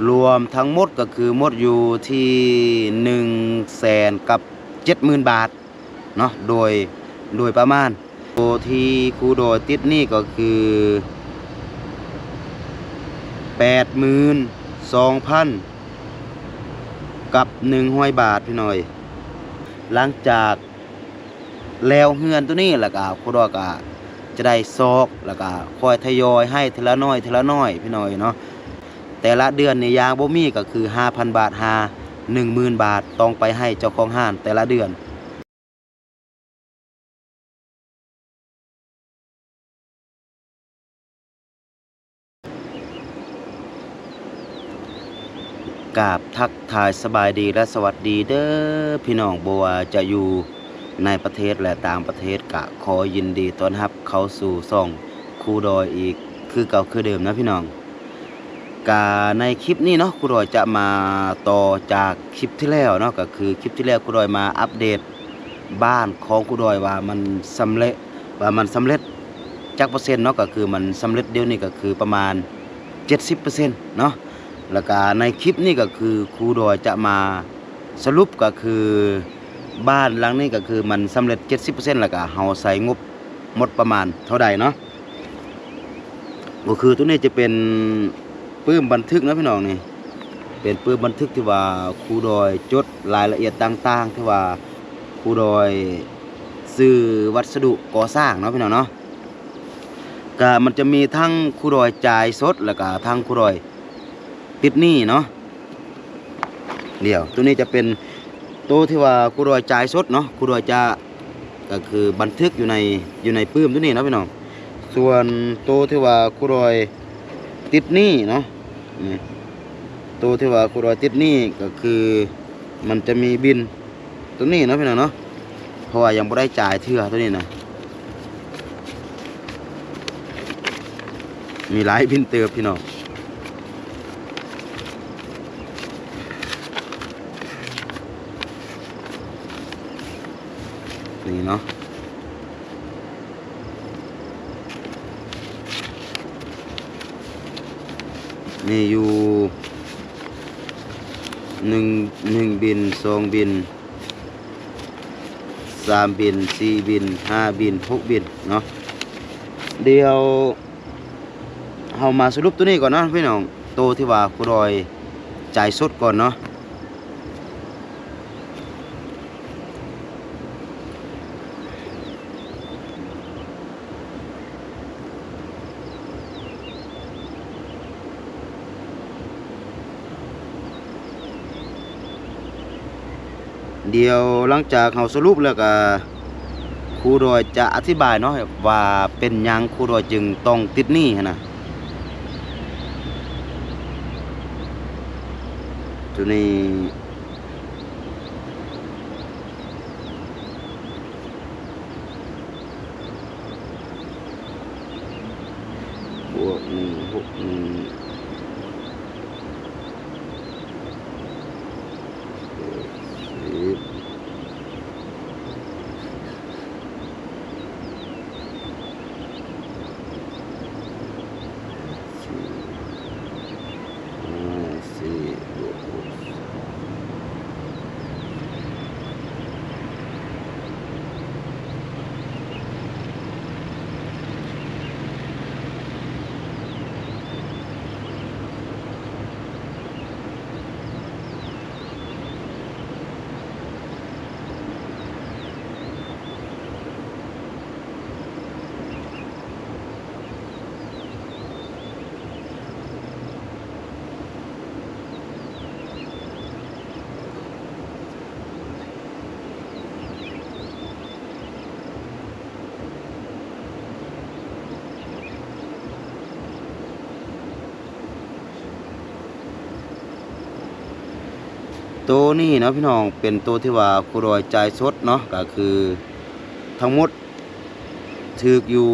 รวมทั้งหมดก็คือหมดอยู่ที่100,000 กับ 70,000 บาทเนาะโดยประมาณตัวที่ครูโดยติดนี่ก็คือ82,000 กับ100 บาทพี่น้อยหลังจากแล้วเฮือนตัวนี้แล้วก็ครูดอกก็จะได้ซอกแล้วก็ค่อยทยอยให้ทีละน้อยทีละน้อยพี่น้อยเนาะแต่ละเดือนนี่ยางบ่มีก็คือ 5,000 บาท10,000 บาทต้องไปให้เจ้าของห้านแต่ละเดือนกราบทักทายสบายดีและสวัสดีเด้อพี่น้องบ่ว่าจะอยู่ในประเทศและต่างประเทศก็ขอยินดีต้อนรับเข้าสู่ช่องครูดอยอีกคือเก่าคือเดิมนะพี่น้องกาในคลิปนี้เนาะครูดอยจะมาต่อจากคลิปที่แล้วเนาะก็คือคลิปที่แล้วครูดอยมาอัปเดตบ้านของครูดอยว่ามันสำเร็จจักเปอร์เซ็นต์เนาะก็คือมันสำเร็จเดี๋ยวนี้ก็คือประมาณ 70%เนาะแล้วก็ในคลิปนี้ก็คือครูดอยจะมาสรุปก็คือบ้านหลังนี้ก็คือมันสำเร็จ 70% แล้วก็เฮาใส่งบหมดประมาณเท่าใดเนาะก็คือตัวนี้จะเป็นปื้มบันทึกนะพี่น้องนี่เป็นปื้มบันทึกที่ว่าครูดอยจดรายละเอียดต่างๆที่ว่าครูดอยซื้อวัสดุก่อสร้างเนาะพี่น้องเนาะก็มันจะมีทั้งครูดอยจ่ายสดแล้วก็ทั้งครูดอยติดหนี้เนาะเดี๋ยวตัวนี้จะเป็นตัวที่ว่าครูดอยจ่ายสดเนาะครูดอยจะก็คือบันทึกอยู่ในปื้มตัวนี้เนาะพี่น้องส่วนตัวที่ว่าครูดอยติดหนี้เนาะนี่ตัวที่ว่าครูดอยติดหนี้ก็คือมันจะมีบินตัวนี้เนาะพี่น้องเนาะเพราะว่ายังไม่ได้จ่ายเทื่อตัวนี้นะมีหลายบินเติบพี่น้องนี่เนาะมีอยู่หนึ่งบิน2 บิน3 บิน4 บิน5 บิน6 บินเนาะเดี๋ยวเฮามาสรุปตัวนี้ก่อนเนาะพี่น้องตัวที่ว่าครูดอยจ่ายสดก่อนเนาะเดี๋ยวหลังจากเฮาสรุปแล้วก็ครูดอยจะอธิบายเนาะว่าเป็นหยังครูดอยจึงต้องติดหนี้นะตัวนี้บวก10ตัวนี้เนาะพี่น้องเป็นตัวที่ว่าครูดอยจ่ายสดเนาะก็คือทั้งหมดถึกอยู่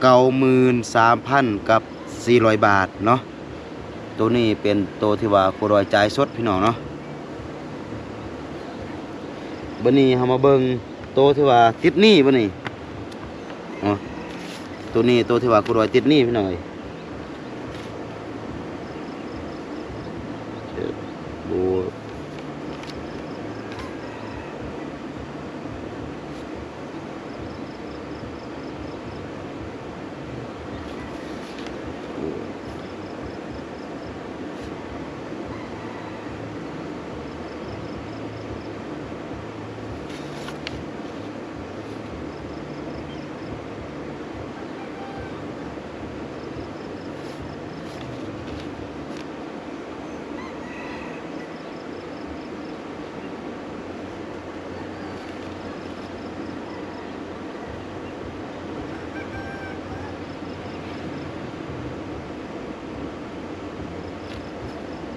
93,000 กับ400 บาทเนาะตัวนี้เป็นตัวที่ว่าครูดอยจ่ายสดพี่น้องเนาะบัดนี้เฮามาเบิ่งตัวที่ว่าติดหนี้บัดนี้อ๋อตัวนี้ตัวที่ว่าครูดอยติดหนี้พี่น้อง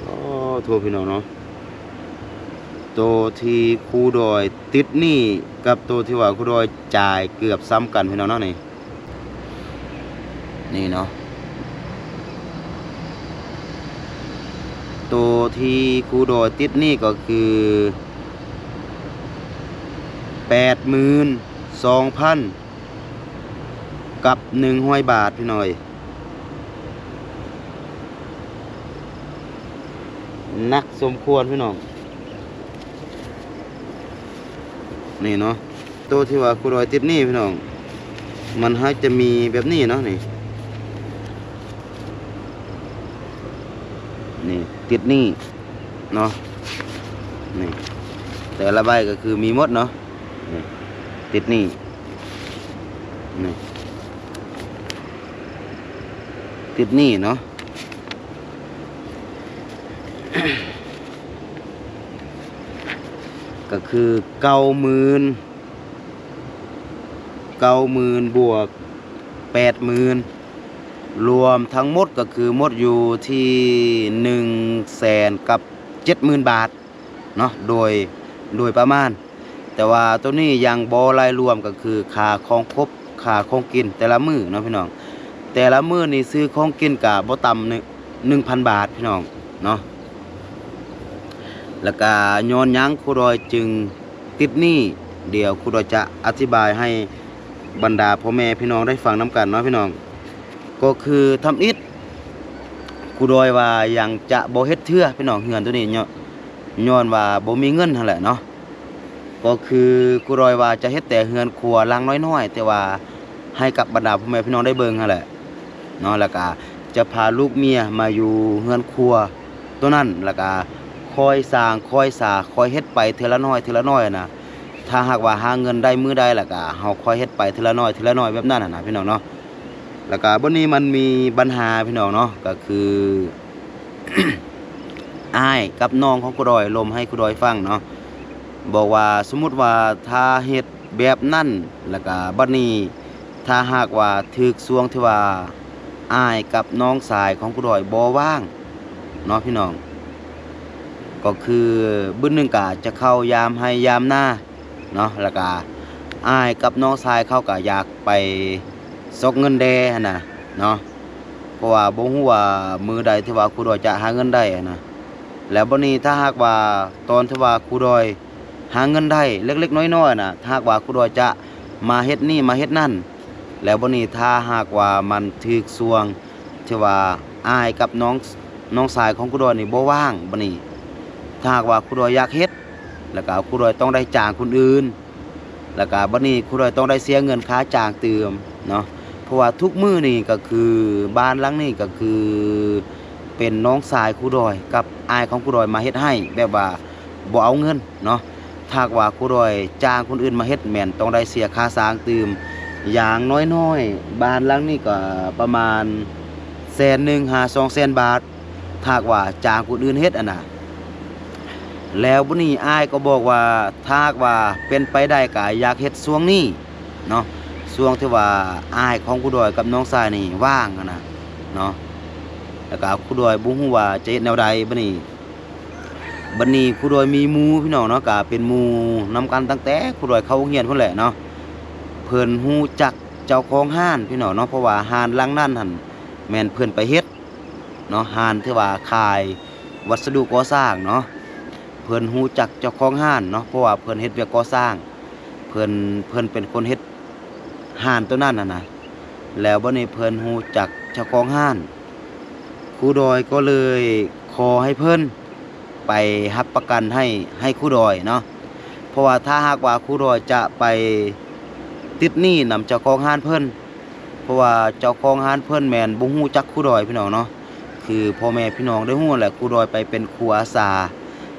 โอ้โทษพี่น้องเนาะตัวที่ครูดอยติดหนี้กับตัวที่ว่าครูดอยจ่ายเกือบซ้ำกันพี่น้องเนาะนี่เนาะตัวที่ครูดอยติดหนี้ก็คือ82,000กับ100 บาทพี่น้อยนักสมควรพี่น้องนี่เนาะตัวที่ว่าครูดอยติดหนี้พี่น้องมันให้จะมีแบบนี้เนาะนี่ติดหนี้เนาะนี่แต่ละใบก็คือมีหมดเนาะนี่ติดหนี้นี่ติดหนี้เนาะ ก็คือ90,000บวก80,000รวมทั้งหมดก็คือหมดอยู่ที่100,000กับ70,000 บาทเนาะโดยประมาณแต่ว่าตัวนี้ยังบ่รายรวมก็คือค่าของครบค่าของกินแต่ละมื้อเนาะพี่น้องแต่ละมื้อนี่ซื้อของกินก็บ่ต่ำ1,000 บาทพี่น้องเนาะแล้วก็ย้อนหยังครูดอยจึงติดหนี้เดี๋ยวครูดอยจะอธิบายให้บรรดาพ่อแม่พี่น้องได้ฟังนำกันเนาะพี่น้องก็คือทำอิฐครูดอยว่ายังจะบ่เฮ็ดเทื่อพี่น้องเฮือนตัวนี้ย้อนว่าบ่มีเงินนั่นแหละเนาะก็คือครูดอยว่าจะเฮ็ดแต่เฮือนครัวหลังน้อยๆแต่ว่าให้กับบรรดาพ่อแม่พี่น้องได้เบิ่งนั่นแหละเนาะแล้วก็จะพาลูกเมียมาอยู่เฮือนครัวตัวนั้นแล้วก็คอยสร้างคอยสาคอยเฮ็ดไปเทละน้อยนะถ้าหากว่าหาเงินได้มื้อใดล่ะก็เฮาคอยเฮ็ดไปเทละน้อยแบบนั้นน่ะพี่น้องเนาะแล้วก็บัดนี้มันมีปัญหาพี่น้องเนาะก็คือ อ้ายกับน้องของครูดอยลมให้ครูดอยฟังเนาะบอกว่าสมมุติว่าถ้าเฮ็ดแบบนั้นแล้วก็บัดนี้ถ้าหากว่าถึกช่วงที่ว่าอ้ายกับน้องชายของครูดอยบ่ว่างเนาะพี่น้องก็คือบึ้นหนึ่งกะจะเข้ายามให้ยามหน้าเนาะแล้วก็อ้ายกับน้องชายเขาก็อยากไปซกเงินแดน่ะเนาะเพราะว่าบ่ฮู้ว่ามือใดที่ว่าครูดอยจะหาเงินได้นะแล้วบัดนี้ถ้าหากว่าตอนที่ว่าครูดอยหาเงินได้เล็กๆน้อยๆน่ะถ้าหากว่าครูดอยจะมาเฮ็ดนี่มาเฮ็ดนั่นแล้วบัดนี้ถ้าหากว่ามันถึกช่วงที่ว่าอ้ายกับน้องชายของครูดอยนี่บ่ว่างบัดนี้ถ้าหากว่าครูดอยอยากเฮ็ดแล้วก็ครูดอยต้องได้จ้างคนอื่นแล้วก็บัดนี้ครูดอยต้องได้เสียเงินค่าจ้างเติมเนาะเพราะว่าทุกมื้อนี่ก็คือบ้านหลังนี้ก็คือเป็นน้องชายครูดอยกับอ้ายของครูดอยมาเฮ็ดให้แบบว่าบ่เอาเงินเนาะถ้าหากว่าครูดอยจ้างคนอื่นมาเฮ็ดแม่นต้องได้เสียค่าสร้างเติมอย่างน้อยๆบ้านหลังนี้ก็ประมาณ100,000 หา 200,000 บาทถ้าหากว่าจ้างคนอื่นเฮ็ดน่ะแล้วบุนี้อ้ายก็บอกว่าถ้าว่าเป็นไปได้ก็อยากเฮ็ดช่วงนี้เนาะช่วงที่ว่าอ้ายของครูดอยกับน้องชายนี่ว่างนะเนาะแล้วก็ครูดอยบ่ฮู้ว่าจะเฮ็ดแนวใดบัดนี้ครูดอยมีหมู่พี่น้องเนาะก็เป็นหมู่นำกันตั้งแต่ครูดอยเข้าโรงเรียนพุ่นแหละเนาะเพิ่นฮู้จักเจ้าของห้านพี่น้องเนาะเพราะว่าห้านหลังนั้นหั่นแม่นเพิ่นไปเฮ็ดเนาะห้านที่ว่าขายวัสดุก่อสร้างเนาะเพิ่นฮู้จักเจ้าของห้านเนาะเพราะว่าเพิ่นเฮ็ดเวียกก่อสร้างเพิ่นเป็นคนเฮ็ดห้านตัวนั้นน่ะนะแล้วบัดนี้เพิ่นฮู้จักเจ้าของห้านครูดอยก็เลยขอให้เพิ่น ไปรับประกันให้ครูดอยเนาะเพราะว่าถ้าหากว่าครูดอยจะไปติดหนี้นำเจ้าของห้านเพิ่นเพราะว่าเจ้าของห้านเพิ่นแม่นบ่ฮู้จักครูดอยพี่น้องเนาะคือพ่อแม่พี่น้องได้ฮู้แหละครูดอยไปเป็นครูอาสา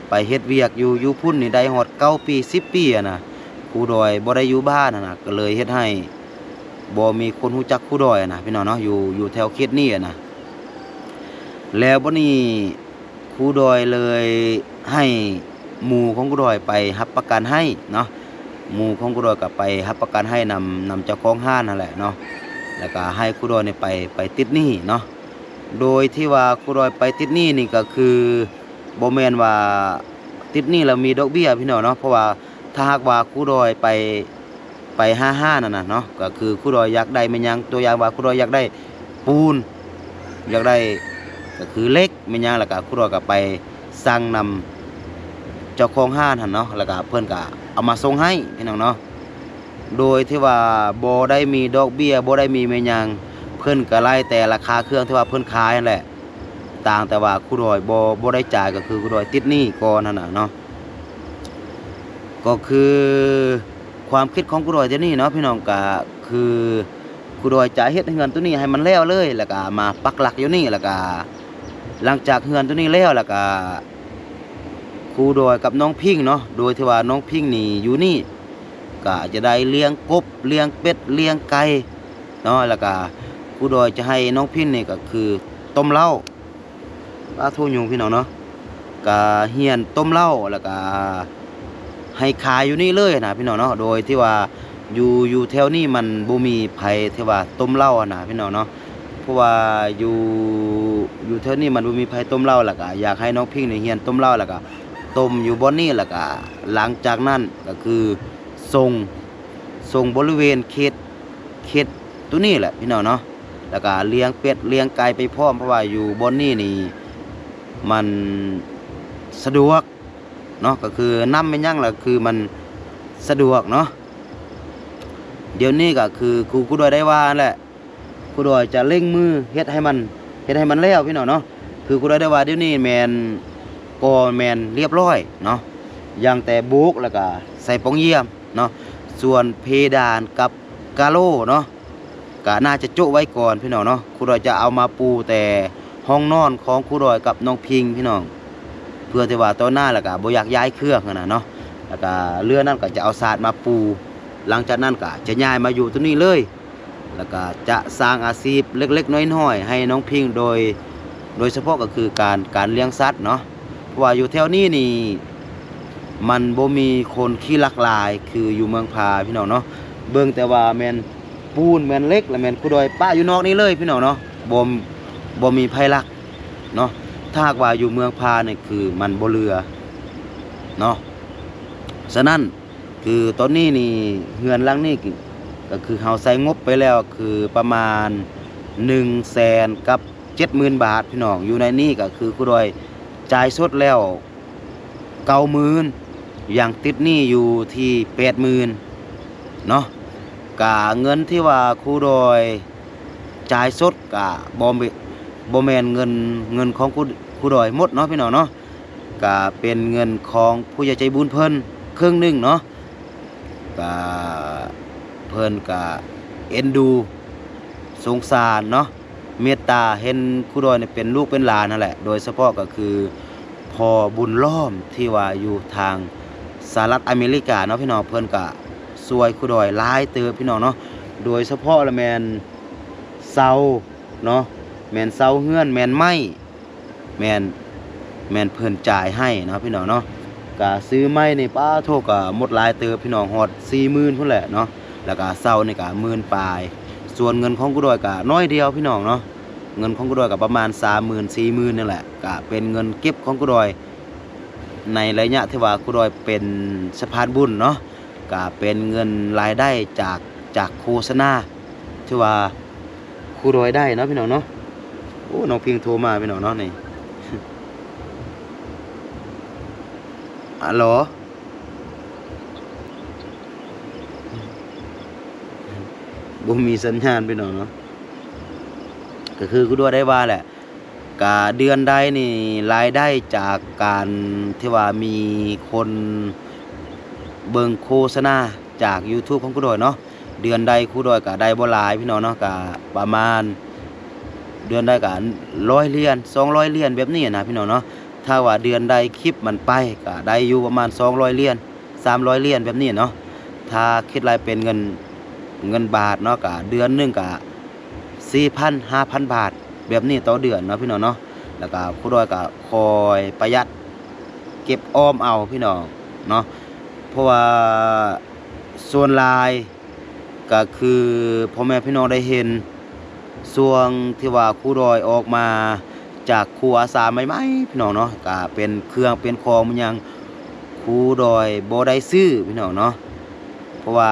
ไปเฮ็ดเวียกอยู่พุ่นนี่ได้ฮอด9ปี10ปีอะนะครูดอยบ่ได้อยู่บ้านน่ะก็เลยเฮ็ดให้บ่มีคนฮู้จักครูดอยนะพี่น้องเนาะอยู่แถวเขตนี้อะนะแล้วบัดนี้ครูดอยเลยให้หมู่ของครูดอยไปรับประกันให้เนาะหมู่ของครูดอยก็ไปรับประกันให้นำเจ้าของห้านนั่นแหละเนาะแล้วก็ให้ครูดอยนี่ไปติดหนี้เนาะโดยที่ว่าครูดอยไปติดหนี้นี่ก็คือบ่แม่นว่าติดหนี้แล้วมีดอกเบี้ยพี่น้องเนาะเพราะว่าถ้าหากว่าครูดอยไป55นั่นน่ะเนาะก็คือครูดอยอยากได้แม่นหยังตัวอย่างว่าครูดอยอยากได้ปูนอยากได้ก็คือเหล็กแม่นหยังแล้วก็ครูดอยก็ไปสั่งนำเจ้าของห้านหั่นเนาะแล้วก็เพิ่นก็เอามาส่งให้พี่น้องเนาะโดยที่ว่าบ่ได้มีดอกเบี้ยบ่ได้มีแม่นหยังเพิ่นก็ไล่แต่ราคาเครื่องที่ว่าเพิ่นขายนั่นแหละต่างแต่ว่าครูดอยบ่ได้จ่ายก็คือครูดอยติดหนี้ก่อนนั่นน่ะเนาะก็คือความคิดของครูดอยเดี๋ยวนี้เนาะพี่น้องก็คือครูดอยจะเฮ็ดเรือนตัวนี้ให้มันแล้วเลยแล้วก็มาปักหลักอยู่นี่แล้วก็หลังจากเรือนตัวนี้แล้วแล้วก็ครูดอยกับน้องพิงเนาะโดยที่ว่าน้องพิงนี่อยู่นี่ก็จะได้เลี้ยงกบเลี้ยงเป็ดเลี้ยงไก่เนาะแล้วก็ครูดอยจะให้น้องพิงนี่ก็คือต้มเหล้าปลาทูยุงพี่น้องเนาะก็เฮียนต้มเหล้าแล้วก็ให้ขายอยู่นี่เลยนะพี่น้องเนาะโดยที่ว่าอยู่แถวนี้มันบ่มีไผที่ว่าต้มเหล้าอะนะพี่น้องเนาะเพราะว่าอยู่แถวนี้มันบ่มีไผต้มเหล้าแล้วก็อยากให้น้องพิงนี่เฮียนต้มเหล้าแล้วก็ต้มอยู่บ่อนนี้แล้วก็หลังจากนั้นก็คือส่งบริเวณเขตตัวนี้แหละพี่น้องเนาะแล้วก็เลี้ยงเป็ดเลี้ยงไก่ไปพร้อมเพราะว่าอยู่บ่อนนี้นี่มันสะดวกเนาะก็คือนำแม่นหยังล่ะคือมันสะดวกเนาะเดี๋ยวนี้ก็คือครูดอยได้ว่าแหละครูดอยจะเร่งมือเฮ็ดให้มันแล้วพี่น้องเนาะคือครูดอยได้ว่าเดี๋ยวนี้แม่นก่อแม่นเรียบร้อยเนาะอย่างแต่โบกแล้วก็ใส่ปองเยี่ยมเนาะส่วนเพดานกับกาโลเนาะก็น่าจะโจ๊ะไว้ก่อนพี่น้องเนาะครูดอยจะเอามาปูแต่ห้องนอนของครูดอยกับน้องพิงพี่น้องเพื่อที่ว่าตอนหน้าแล้วก็บ่อยากย้ายเครื่องนั่นน่ะเนาะแล้วก็เรือนั้นก็จะเอาศาสตร์มาปูหลังจากนั้นก็จะย้ายมาอยู่ตรงนี้เลยแล้วก็จะสร้างอาชีพเล็กๆน้อยๆให้น้องพิงโดยเฉพาะก็คือการเลี้ยงสัตว์เนาะเพราะว่าอยู่แถวนี้นี่มันบ่มีคนขี้ลักลายคืออยู่เมืองพาพี่น้องเนาะเบิ่งแต่ว่าแม่นปูนแม่นเหล็กและแม่นครูดอยป้าอยู่นอกนี้เลยพี่น้องเนาะบ่มีภัยลักเนาะถ้าหากว่าอยู่เมืองพาเนี่ยคือมันบ่เรือเนาะฉะนั้นคือตอนนี้นี่เฮือนหลังนี้ก็คือเฮาใช้งบไปแล้วคือประมาณ100,000กับ70,000 บาทพี่น้องอยู่ในนี้ก็คือครูดอยจ่ายสดแล้ว90,000อย่างติดหนี้อยู่ที่80,000เนาะกะเงินที่ว่าครูดอยจ่ายสดกะบ่แม่นเงินของครูดอยหมดเนาะพี่น้องเนาะกะเป็นเงินของผู้ใหญ่ใจบุญเพิ่นครึ่งหนึงเนาะกะเพิ่นกะเอ็นดูสงสารเนาะเมตตาเห็นครูดอยเนี่ยเป็นลูกเป็นหลานนั่นแหละโดยเฉพาะก็คือพอบุญล้อมที่ว่าอยู่ทางสหรัฐอเมริกาเนาะพี่น้องเพิ่นก็ช่วยครูดอยหลายเติบพี่น้องเนาะโดยเฉพาะละแม่นเสาเนาะแม่นเสาเฮือนแม่นไม้แม่นเพิ่นจ่ายให้เนาะพี่น้องเนาะก็ซื้อไม้นี่ป้าโทก็หมดหลายเติบพี่น้องฮอด 40,000 พุ่นแหละเนาะแล้วก็เสานี่ก็10,000 ปลายส่วนเงินของครูดอยก็น้อยเดียวพี่น้องเนาะเงินของครูดอยก็ประมาณ 30,000 40,000นี่แหละก็เป็นเงินเก็บของครูดอยในระยะที่ว่าครูดอยเป็นสะพานบุญเนาะก็เป็นเงินรายได้จากโฆษณาที่ว่าครูดอยได้เนาะพี่น้องเนาะโอ้น้องพิงโทรมาพี่น้องเนาะนี่ ฮัลโหลบ่มีสัญญาณพี่น้องเนาะก็คือครูดอยได้ว่าแหละ กะเดือนใดนี่รายได้จากการที่ว่ามีคนเบิ่งโฆษณาจาก YouTube ของครูดอยเนาะเดือนใดครูดอยก็ได้บ่หลายพี่น้องเนาะก็ประมาณเดือนใดก็100เหรียญ200เหรียญแบบนี้นะพี่น้องเนาะถ้าว่าเดือนใดคลิปมันไปก็ได้อยู่ประมาณ200เหรียญ300เหรียญแบบนี้เนาะถ้าคิดรายเป็นเงินบาทเนาะก็เดือนหนึงก็4,000 5,000 บาทแบบนี้ต่อเดือนเนาะพี่น้องเนาะแล้วก็ครูดอยก็คอยประหยัดเก็บออมเอาพี่น้องเนาะเพราะว่าส่วนหลายก็คือพ่อแม่พี่น้องได้เห็นช่วงที่ว่าครูดอยออกมาจากครูอาสาใหม่ๆพี่น้องเนาะก็เป็นเครื่องเป็นของมันยังครูดอยบ่ได้ซื้อพี่น้องเนาะเพราะว่า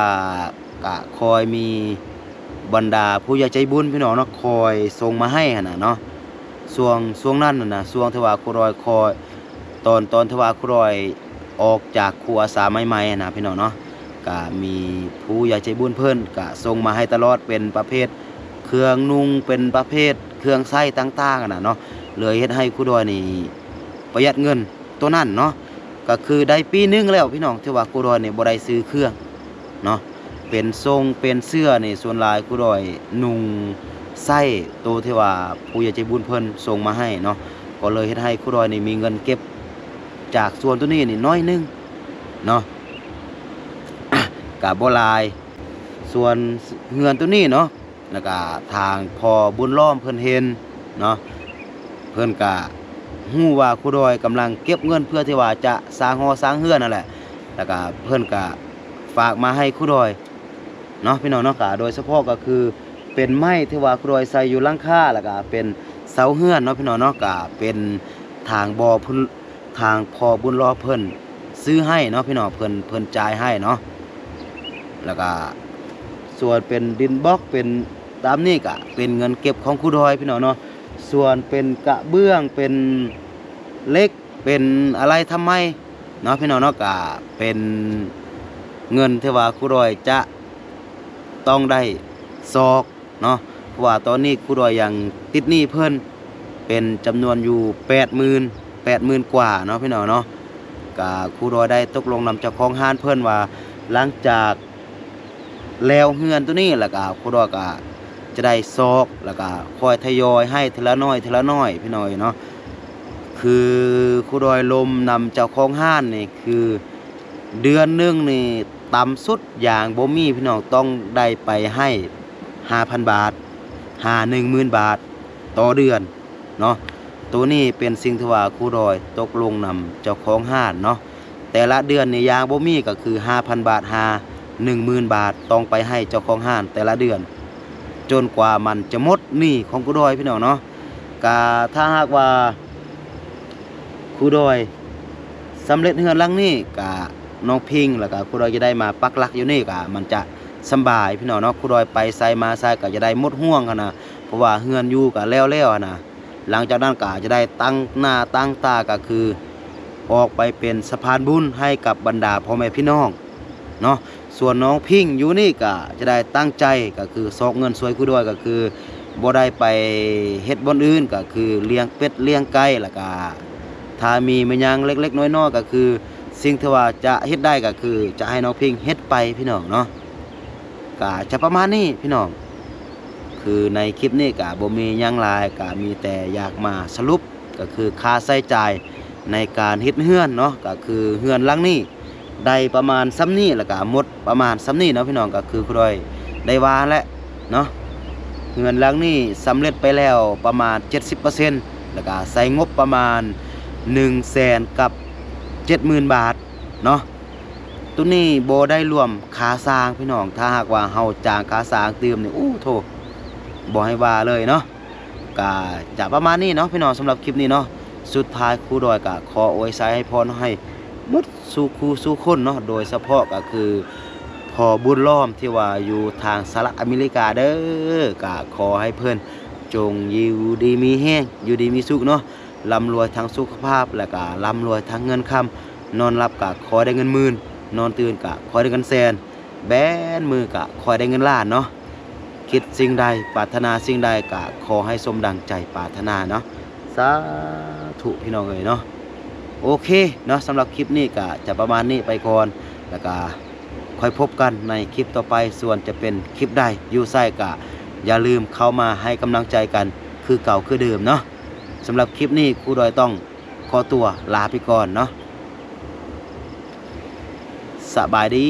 ก็คอยมีบรรดาผู้ใหญ่ใจบุญพี่น้องเนาะคอยส่งมาให้หั่นน่ะเนาะช่วงนั้นน่ะนะช่วงที่ว่าครูดอยคอยตอนที่ว่าครูดอยออกจากครูอาสาใหม่ๆนะพี่น้องเนาะก็มีผู้ใหญ่ใจบุญเพิ่นก็ส่งมาให้ตลอดเป็นประเภทเครื่องนุ่งเป็นประเภทเครื่องใช้ต่างๆน่ะเนาะเลยเฮ็ดให้ครูดอยนี่ประหยัดเงินตัวนั้นเนาะก็คือได้ปีนึงแล้วพี่น้องที่ว่าครูดอยนี่บ่ได้ซื้อเครื่องเนาะเป็นทรงเป็นเสื้อนี่ส่วนหลายครูดอยนุ่งใส่ตัวที่ว่าผู้ใหญ่ใจบุญเพิ่นส่งมาให้เนาะก็เลยเฮ็ดให้ครูดอยนี่มีเงินเก็บจากส่วนตัวนี้นี่น้อยนึงเนาะ กับบ่หลายส่วนเฮือนตัวนี้เนาะแล้วก็ทางพอบุญล้อมเพิ่นเห็นเนาะเพิ่นก็ฮู้ว่าครูดอยกำลังเก็บเงินเพื่อที่ว่าจะสร้างหอสร้างเฮือนนั่นแหละแล้วก็เพิ่นก็ฝากมาให้ครูดอยเนาะพี่น้องเนาะก็โดยเฉพาะก็คือเป็นไม้ที่ว่าครูดอยใส่อยู่หลังคาแล้วก็เป็นเสาเฮือนเนาะพี่น้องเนาะก็เป็นทางบ่อพุ่นทางพอบุญล้อมเพิ่นซื้อให้เนาะพี่น้องเพิ่นจ่ายให้เนาะแล้วก็ส่วนเป็นดินบล็อกเป็นตามนี้ก็เป็นเงินเก็บของครูดอยพี่น้องเนาะส่วนเป็นกระเบื้องเป็นเหล็กเป็นอะไรทำไมเนาะพี่น้องเนาะก็เป็นเงินที่ว่าครูดอยจะต้องได้ซอกเนาะเพราะว่าตอนนี้ครูดอยยังติดหนี้เพิ่นเป็นจำนวนอยู่80,000กว่าเนาะพี่น้องเนาะก็ครูดอยได้ตกลงนำเจ้าของห้านเพิ่นว่าหลังจากแล้วเฮือนตัวนี้แล้วก็ครูดอยก็จะได้ซอกแล้วก็ค่อยทยอยให้ทีละน้อยพี่น้อยเนาะคือครูดอยลมนำเจ้าของห้านนี่คือเดือนนึงนี่ต่ำสุดอย่างบ่มีพี่น้องต้องได้ไปให้ 5,000 บาท10,000 บาทต่อเดือนเนาะตัวนี้เป็นสิ่งที่ว่าครูดอยตกลงนำเจ้าของห้านเนาะแต่ละเดือนนี่อย่างบ่มีก็คือ 5,000 บาท10,000 บาทต้องไปให้เจ้าของห้านแต่ละเดือนจนกว่ามันจะหมดหนี้ของครูดอยพี่น้องเนาะก็ถ้าหากว่าครูดอยสำเร็จเฮือนหลังนี้ก็น้องพิงแล้วก็ครูดอยจะได้มาปักหลักอยู่นี่ก็มันจะสำบายพี่น้องเนาะครูดอยไปไสมาไสก็จะได้หมดห่วงกันนะเพราะว่าเฮือนอยู่ก็แล้วนะหลังจากนั้นก็จะได้ตั้งหน้าตั้งตาก็คือออกไปเป็นสะพานบุญให้กับบรรดาพ่อแม่พี่น้องเนาะส่วนน้องพิงอยู่นี่ก็จะได้ตั้งใจก็คือซอกเงินสวยครูดอยก็คือบ่ได้ไปเฮ็ดบ่อนอื่นก็คือเลี้ยงเป็ดเลี้ยงไก่แล้วก็ถ้ามีมันยังเล็กๆน้อยๆก็คือสิ่งที่ว่าจะเฮ็ดได้ก็คือจะให้น้องพิงเฮ็ดไปพี่น้องเนาะก็จะประมาณนี้พี่น้องคือในคลิปนี้ก็บ่มีหยังหลายก็มีแต่อยากมาสรุปก็คือค่าใช้จ่ายในการเฮ็ดเฮือนเนาะก็คือเฮือนหลังนี้ได้ประมาณซ้ำนี้แล้วก็หมดประมาณซ้ำนี้เนาะพี่น้องก็คือครูดอยได้ว่าแล้วเนาะเฮือนหลังนี้สำเร็จไปแล้วประมาณ 70% แล้วก็ใช้งบประมาณ 100,000 กับ 70,000 บาทเนาะตัวนี้บ่ได้รวมค่าสร้างพี่น้องถ้าหากว่าเฮาจ้างค่าสร้างเติมนี่โธ่บ่ให้ว่าเลยเนาะก็จะประมาณนี้เนาะพี่น้องสำหรับคลิปนี้เนาะสุดท้ายครูดอยก็ขออวยชัยให้พรให้หมดสู่ครูสู่คนเนาะโดยเฉพาะก็คือพอบุญล้อมที่ว่าอยู่ทางสหรัฐอเมริกาเด้อก็ขอให้เพิ่นจงอยู่ดีมีแฮงอยู่ดีมีสุขเนาะร่ำรวยทางสุขภาพแล้วก็ร่ำรวยทางเงินคำนอนหลับก็ขอได้เงินหมื่นนอนตื่นก็ขอได้เงินแสนแบนมือก็ขอได้เงินล้านเนาะคิดสิ่งใดปรารถนาสิ่งใดก็ขอให้สมดังใจปรารถนาเนาะ สาธุพี่น้องเอ้ยเนาะโอเคเนาะสำหรับคลิปนี้ก็จะประมาณนี้ไปก่อนแล้วก็ค่อยพบกันในคลิปต่อไปส่วนจะเป็นคลิปใดอยู่ไส้ก็อย่าลืมเข้ามาให้กำลังใจกันคือเก่าคือเดิมเนาะสำหรับคลิปนี้ครูดอยต้องขอตัวลาไปก่อนเนาะสบายดี